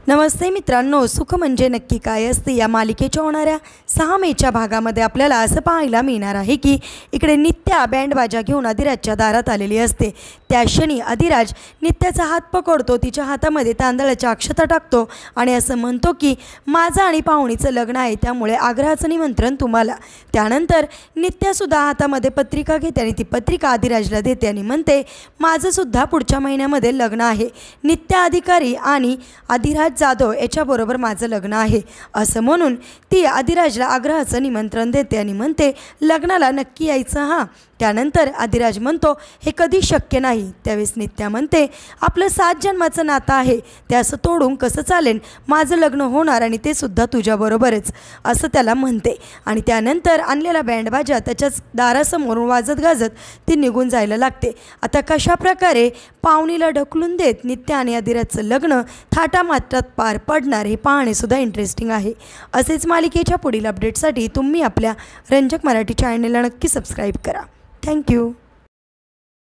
नमस्ते मित्रांनो, सुख म्हणजे नक्की काय असते या मालिकेच्या होणाऱ्या 6 मेच्या भागामध्ये आपल्याला असं पाहायला मिळणार आहे की इकडे नित्या बँडबाजा घेऊन अधिराजच्या दारात आलेली असते। त्या क्षणी अधिराज नित्याचा हात पकडतो, तिच्या हातामध्ये तांदळाच्या अक्षता टाकतो आणि असं म्हणतो की माझं आणि पाहुणीचं लग्न आहे, त्यामुळे आग्रहाचं निमंत्रण तुम्हाला। त्यानंतर नित्यासुद्धा हातामध्ये पत्रिका घेते आणि ती पत्रिका अधिराजला देते आणि म्हणते माझं सुद्धा पुढच्या महिन्यामध्ये लग्न आहे, नित्या अधिकारी आणि अधिराज जाधव याच्याबरोबर माझं लग्न आहे असं म्हणून ती अधिराजला आग्रहाचं निमंत्रण देते आणि म्हणते लग्नाला नक्की यायचं हां। त्यानंतर अधिराज म्हणतो हे कधी शक्य नाही। त्यावेळेस नित्या म्हणते आपलं 7 जन्माचं नातं आहे, ते असं तोडून कसं चालेल, माझं लग्न होणार आणि ते सुद्धा तुझ्याबरोबरच असं त्याला म्हणते आणि त्यानंतर आणलेला बँडबाजा त्याच्याच दारासमोरून वाजत गाजत ती निघून जायला लागते। आता कशा प्रकारे पाहुणीला ढकलून देत नित्या आणि अधिराजचं लग्न थाटामाटात पार पडणार हे पाहणे सुद्धा इंटरेस्टिंग आहे। असेच मालिकेच्या पुढील अपडेटसाठी तुम्ही आपल्या रंजक मराठी चॅनलला नक्की सबस्क्राईब करा। थँक्यू।